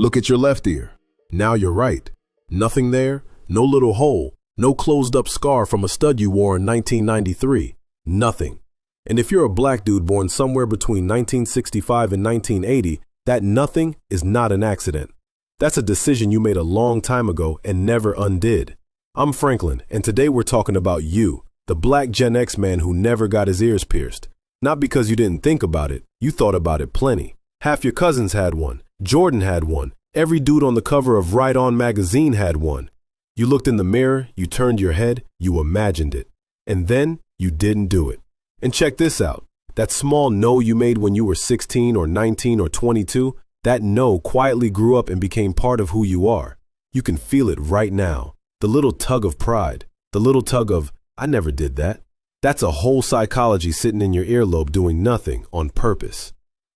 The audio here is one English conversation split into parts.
Look at your left ear. Now you're right. Nothing there, no little hole, no closed up scar from a stud you wore in 1993. Nothing. And if you're a black dude born somewhere between 1965 and 1980, that nothing is not an accident. That's a decision you made a long time ago and never undid. I'm Franklin, and today we're talking about you, the black Gen X man who never got his ears pierced. Not because you didn't think about it, you thought about it plenty. Half your cousins had one, Jordan had one, every dude on the cover of Right On magazine had one. You looked in the mirror, you turned your head, you imagined it. And then you didn't do it. And check this out. That small no you made when you were 16 or 19 or 22, that no quietly grew up and became part of who you are. You can feel it right now. The little tug of pride, the little tug of, I never did that. That's a whole psychology sitting in your earlobe doing nothing on purpose.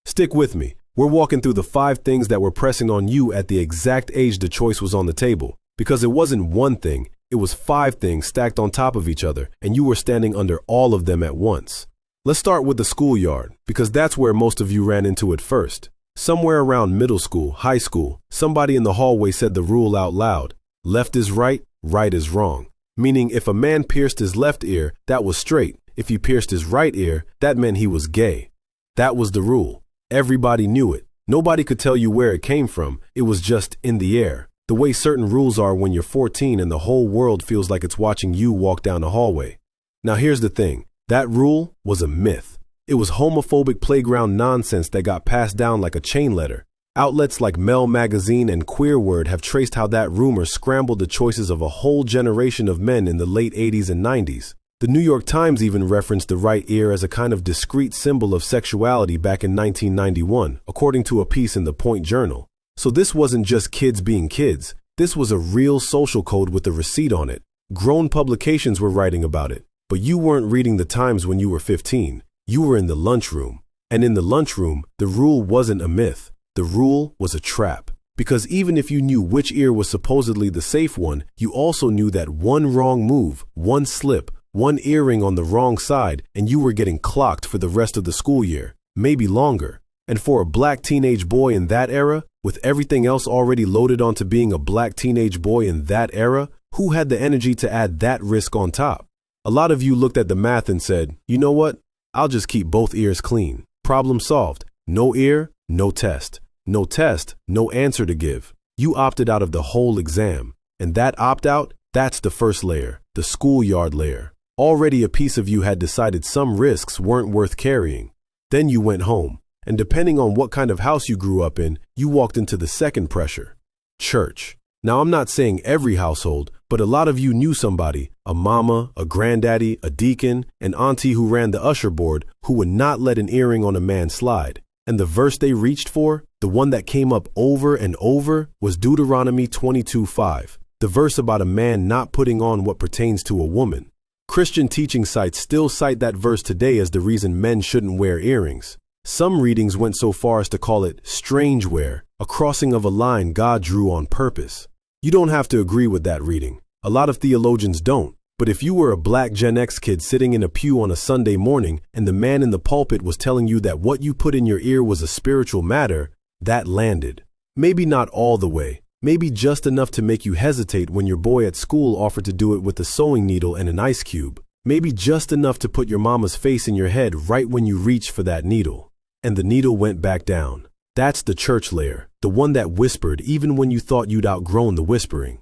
Stick with me. We're walking through the 5 things that were pressing on you at the exact age the choice was on the table. Because it wasn't one thing, it was 5 things stacked on top of each other, and you were standing under all of them at once. Let's start with the schoolyard, because that's where most of you ran into it first. Somewhere around middle school, high school, somebody in the hallway said the rule out loud. Left is right, right is wrong. Meaning if a man pierced his left ear, that was straight. If he pierced his right ear, that meant he was gay. That was the rule. Everybody knew it. Nobody could tell you where it came from. It was just in the air. The way certain rules are when you're 14 and the whole world feels like it's watching you walk down the hallway. Now here's the thing. That rule was a myth. It was homophobic playground nonsense that got passed down like a chain letter. Outlets like Mel Magazine and Queer Word have traced how that rumor scrambled the choices of a whole generation of men in the late 80s and 90s. The New York Times even referenced the right ear as a kind of discrete symbol of sexuality back in 1991, according to a piece in the Point Journal. So this wasn't just kids being kids. This was a real social code with a receipt on it. Grown publications were writing about it. But you weren't reading the Times when you were 15. You were in the lunchroom. And in the lunchroom, the rule wasn't a myth. The rule was a trap. Because even if you knew which ear was supposedly the safe one, you also knew that one wrong move, one slip, one earring on the wrong side, and you were getting clocked for the rest of the school year, maybe longer. And for a black teenage boy in that era, with everything else already loaded onto being a black teenage boy in that era, who had the energy to add that risk on top? A lot of you looked at the math and said, you know what? I'll just keep both ears clean. Problem solved. No ear, no test. No test, no answer to give. You opted out of the whole exam. And that opt-out, that's the first layer, the schoolyard layer. Already a piece of you had decided some risks weren't worth carrying. Then you went home. And depending on what kind of house you grew up in, you walked into the second pressure. Church. Now I'm not saying every household, but a lot of you knew somebody, a mama, a granddaddy, a deacon, an auntie who ran the usher board, who would not let an earring on a man slide. And the verse they reached for, the one that came up over and over, was Deuteronomy 22:5, the verse about a man not putting on what pertains to a woman. Christian teaching sites still cite that verse today as the reason men shouldn't wear earrings. Some readings went so far as to call it strange wear, a crossing of a line God drew on purpose. You don't have to agree with that reading. A lot of theologians don't. But if you were a black Gen X kid sitting in a pew on a Sunday morning and the man in the pulpit was telling you that what you put in your ear was a spiritual matter, that landed. Maybe not all the way. Maybe just enough to make you hesitate when your boy at school offered to do it with a sewing needle and an ice cube. Maybe just enough to put your mama's face in your head right when you reached for that needle. And the needle went back down. That's the church layer, the one that whispered even when you thought you'd outgrown the whispering.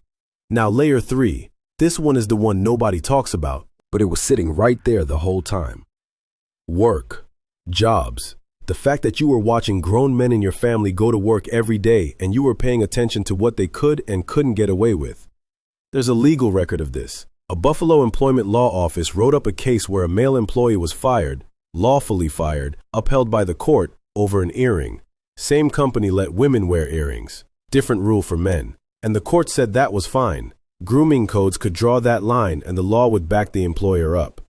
Now layer 3. This one is the one nobody talks about, but it was sitting right there the whole time. Work. Jobs. The fact that you were watching grown men in your family go to work every day and you were paying attention to what they could and couldn't get away with. There's a legal record of this. A Buffalo employment law office wrote up a case where a male employee was fired, lawfully fired, upheld by the court, over an earring. Same company let women wear earrings. Different rule for men. And the court said that was fine. Grooming codes could draw that line and the law would back the employer up.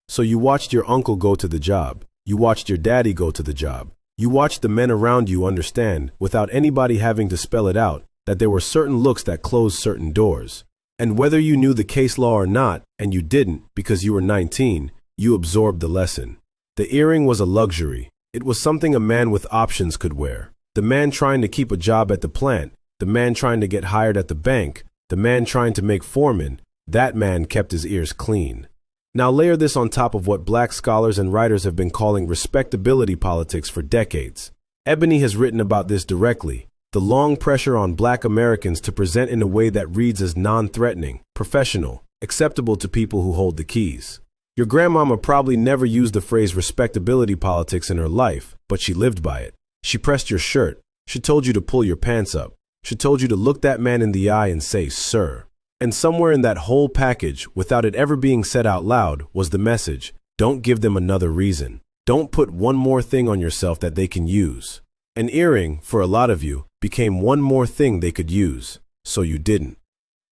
So you watched your uncle go to the job. You watched your daddy go to the job. You watched the men around you understand, without anybody having to spell it out, that there were certain looks that closed certain doors. And whether you knew the case law or not, and you didn't because you were 19, you absorbed the lesson. The earring was a luxury. It was something a man with options could wear. The man trying to keep a job at the plant, the man trying to get hired at the bank, the man trying to make foreman, that man kept his ears clean. Now layer this on top of what black scholars and writers have been calling respectability politics for decades. Ebony has written about this directly, the long pressure on black Americans to present in a way that reads as non-threatening, professional, acceptable to people who hold the keys. Your grandmama probably never used the phrase respectability politics in her life, but she lived by it. She pressed your shirt. She told you to pull your pants up. She told you to look that man in the eye and say, "Sir." And somewhere in that whole package, without it ever being said out loud, was the message: don't give them another reason. Don't put one more thing on yourself that they can use. An earring, for a lot of you, became one more thing they could use, so you didn't.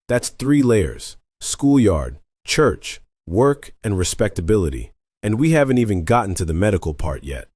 That's 3 layers: schoolyard, church, work, and respectability. And we haven't even gotten to the medical part yet.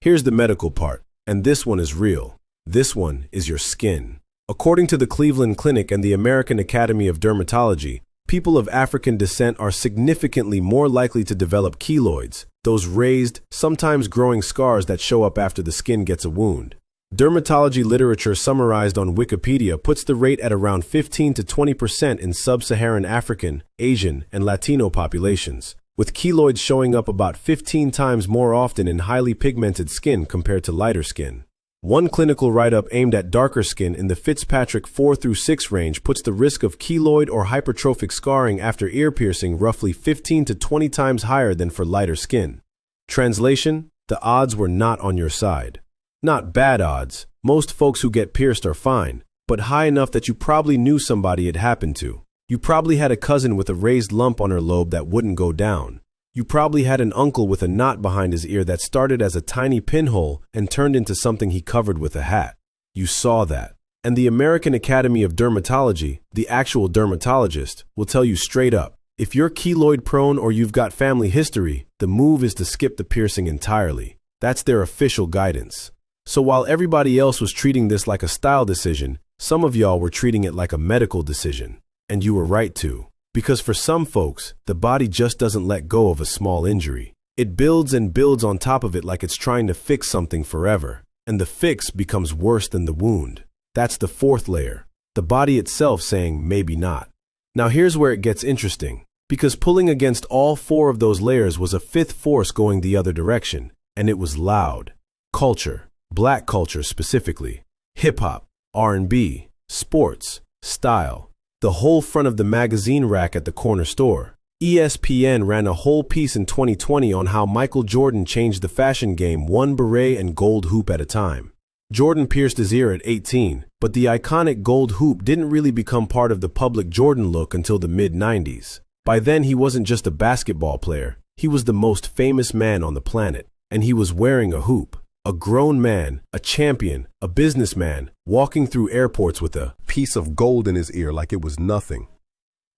Here's the medical part, and this one is real. This one is your skin. According to the Cleveland Clinic and the American Academy of Dermatology, people of African descent are significantly more likely to develop keloids, those raised, sometimes growing scars that show up after the skin gets a wound. Dermatology literature summarized on Wikipedia puts the rate at around 15 to 20% in sub-Saharan African, Asian, and Latino populations, with keloids showing up about 15 times more often in highly pigmented skin compared to lighter skin. One clinical write-up aimed at darker skin in the Fitzpatrick 4 through 6 range puts the risk of keloid or hypertrophic scarring after ear piercing roughly 15 to 20 times higher than for lighter skin. Translation: the odds were not on your side. Not bad odds. Most folks who get pierced are fine, but high enough that you probably knew somebody it happened to. You probably had a cousin with a raised lump on her lobe that wouldn't go down. You probably had an uncle with a knot behind his ear that started as a tiny pinhole and turned into something he covered with a hat. You saw that. And the American Academy of Dermatology, the actual dermatologist, will tell you straight up, if you're keloid prone or you've got family history, the move is to skip the piercing entirely. That's their official guidance. So while everybody else was treating this like a style decision, some of y'all were treating it like a medical decision. And you were right to. Because for some folks, the body just doesn't let go of a small injury. It builds and builds on top of it like it's trying to fix something forever. And the fix becomes worse than the wound. That's the 4th layer. The body itself saying maybe not. Now here's where it gets interesting. Because pulling against all 4 of those layers was a 5th force going the other direction. And it was loud. Culture. Black culture specifically. Hip-hop. R&B. Sports. Style. The whole front of the magazine rack at the corner store. ESPN ran a whole piece in 2020 on how Michael Jordan changed the fashion game one beret and gold hoop at a time. Jordan pierced his ear at 18, but the iconic gold hoop didn't really become part of the public Jordan look until the mid-90s. By then, he wasn't just a basketball player. He was the most famous man on the planet, and he was wearing a hoop. A grown man, a champion, a businessman, walking through airports with a piece of gold in his ear like it was nothing.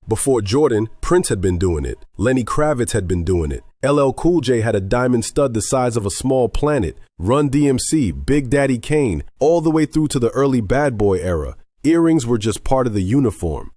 Before Jordan, Prince had been doing it. Lenny Kravitz had been doing it. LL Cool J had a diamond stud the size of a small planet. Run DMC, Big Daddy Kane, all the way through to the early Bad Boy era. Earrings were just part of the uniform.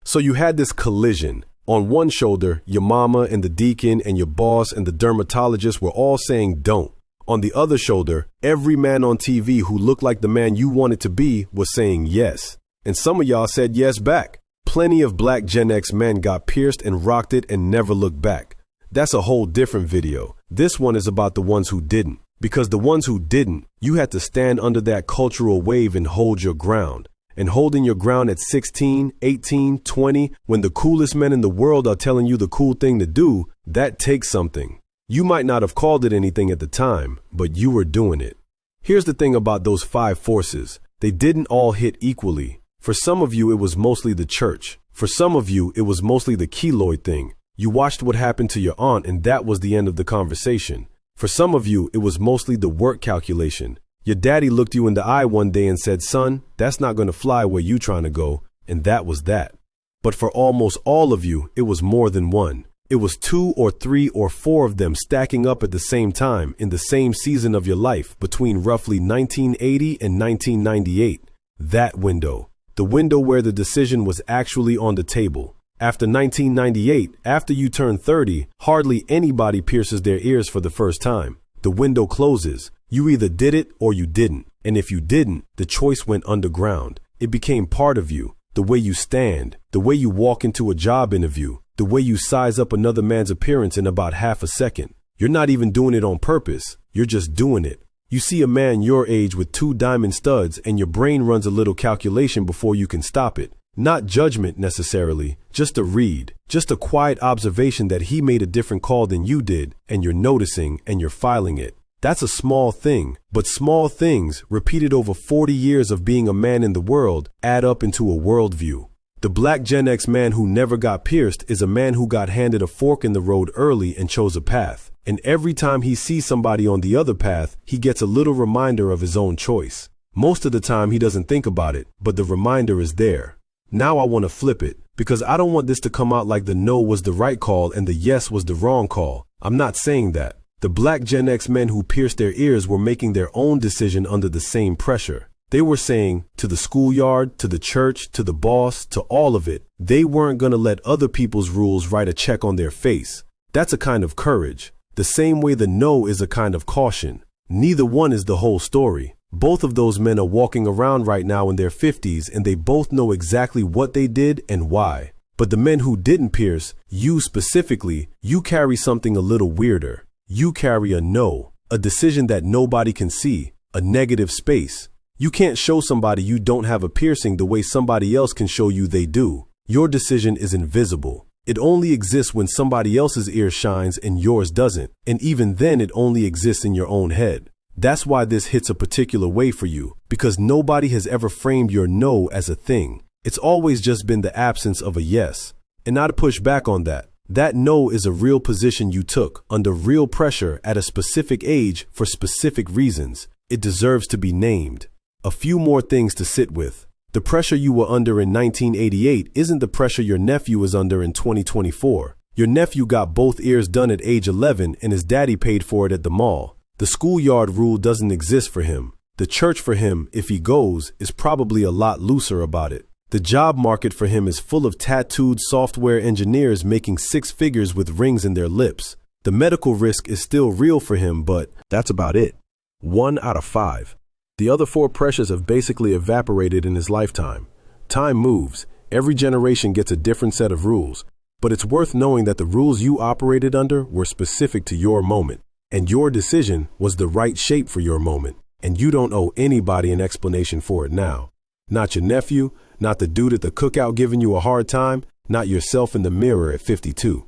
So you had this collision. On one shoulder, your mama and the deacon and your boss and the dermatologist were all saying don't. On the other shoulder, every man on TV who looked like the man you wanted to be was saying yes. And some of y'all said yes back. Plenty of black Gen X men got pierced and rocked it and never looked back. That's a whole different video. This one is about the ones who didn't. Because the ones who didn't, you had to stand under that cultural wave and hold your ground. And holding your ground at 16, 18, 20, when the coolest men in the world are telling you the cool thing to do, that takes something. You might not have called it anything at the time, but you were doing it. Here's the thing about those 5 forces. They didn't all hit equally. For some of you, it was mostly the church. For some of you, it was mostly the keloid thing. You watched what happened to your aunt and that was the end of the conversation. For some of you, it was mostly the work calculation. Your daddy looked you in the eye one day and said, "Son, that's not going to fly where you trying to go." And that was that. But for almost all of you, it was more than one. It was 2 or 3 or 4 of them stacking up at the same time in the same season of your life between roughly 1980 and 1998. That window. The window where the decision was actually on the table. After 1998, after you turn 30, hardly anybody pierces their ears for the first time. The window closes. You either did it or you didn't. And if you didn't, the choice went underground. It became part of you. The way you stand, the way you walk into a job interview, the way you size up another man's appearance in about half a second. You're not even doing it on purpose. You're just doing it. You see a man your age with 2 diamond studs and your brain runs a little calculation before you can stop it. Not judgment necessarily, just a read, just a quiet observation that he made a different call than you did, and you're noticing and you're filing it. That's a small thing, but small things, repeated over 40 years of being a man in the world, add up into a worldview. The black Gen X man who never got pierced is a man who got handed a fork in the road early and chose a path. And every time he sees somebody on the other path, he gets a little reminder of his own choice. Most of the time he doesn't think about it, but the reminder is there. Now I want to flip it, because I don't want this to come out like the no was the right call and the yes was the wrong call. I'm not saying that. The black Gen X men who pierced their ears were making their own decision under the same pressure. They were saying, to the schoolyard, to the church, to the boss, to all of it, they weren't going to let other people's rules write a check on their face. That's a kind of courage. The same way the no is a kind of caution. Neither one is the whole story. Both of those men are walking around right now in their 50s and they both know exactly what they did and why. But the men who didn't pierce, you specifically, you carry something a little weirder. You carry a no, a decision that nobody can see, a negative space. You can't show somebody you don't have a piercing the way somebody else can show you they do. Your decision is invisible. It only exists when somebody else's ear shines and yours doesn't, and even then it only exists in your own head. That's why this hits a particular way for you, because nobody has ever framed your no as a thing. It's always just been the absence of a yes. And not to push back on that. That no is a real position you took, under real pressure at a specific age for specific reasons. It deserves to be named. A few more things to sit with. The pressure you were under in 1988 isn't the pressure your nephew is under in 2024. Your nephew got both ears done at age 11 and his daddy paid for it at the mall. The schoolyard rule doesn't exist for him. The church for him, if he goes, is probably a lot looser about it. The job market for him is full of tattooed software engineers making 6 figures with rings in their lips. The medical risk is still real for him, but that's about it. 1 out of 5. The other 4 pressures have basically evaporated in his lifetime. Time moves. Every generation gets a different set of rules. But it's worth knowing that the rules you operated under were specific to your moment. And your decision was the right shape for your moment. And you don't owe anybody an explanation for it now. Not your nephew, not the dude at the cookout giving you a hard time, not yourself in the mirror at 52.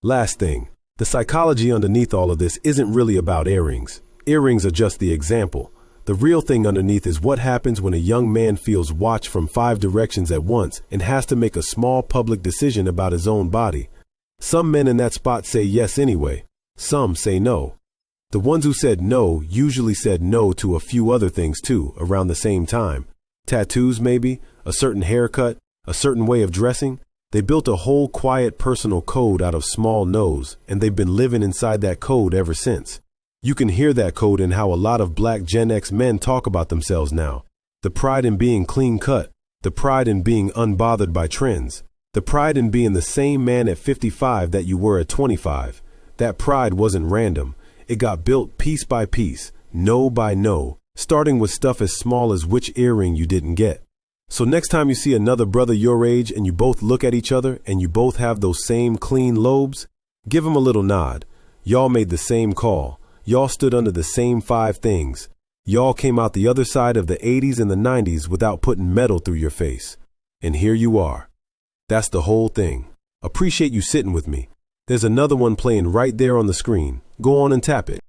Last thing, the psychology underneath all of this isn't really about earrings. Earrings are just the example. The real thing underneath is what happens when a young man feels watched from 5 directions at once and has to make a small public decision about his own body. Some men in that spot say yes anyway. Some say no. The ones who said no usually said no to a few other things too, around the same time. Tattoos maybe, a certain haircut, a certain way of dressing. They built a whole quiet personal code out of small no's, and they've been living inside that code ever since. You can hear that code in how a lot of black Gen X men talk about themselves now. The pride in being clean cut, the pride in being unbothered by trends, the pride in being the same man at 55 that you were at 25. That pride wasn't random. It got built piece by piece, no by no, starting with stuff as small as which earring you didn't get. So next time you see another brother your age and you both look at each other and you both have those same clean lobes, give him a little nod. Y'all made the same call. Y'all stood under the same 5 things. Y'all came out the other side of the 80s and the 90s without putting metal through your face. And here you are. That's the whole thing. Appreciate you sitting with me. There's another one playing right there on the screen. Go on and tap it.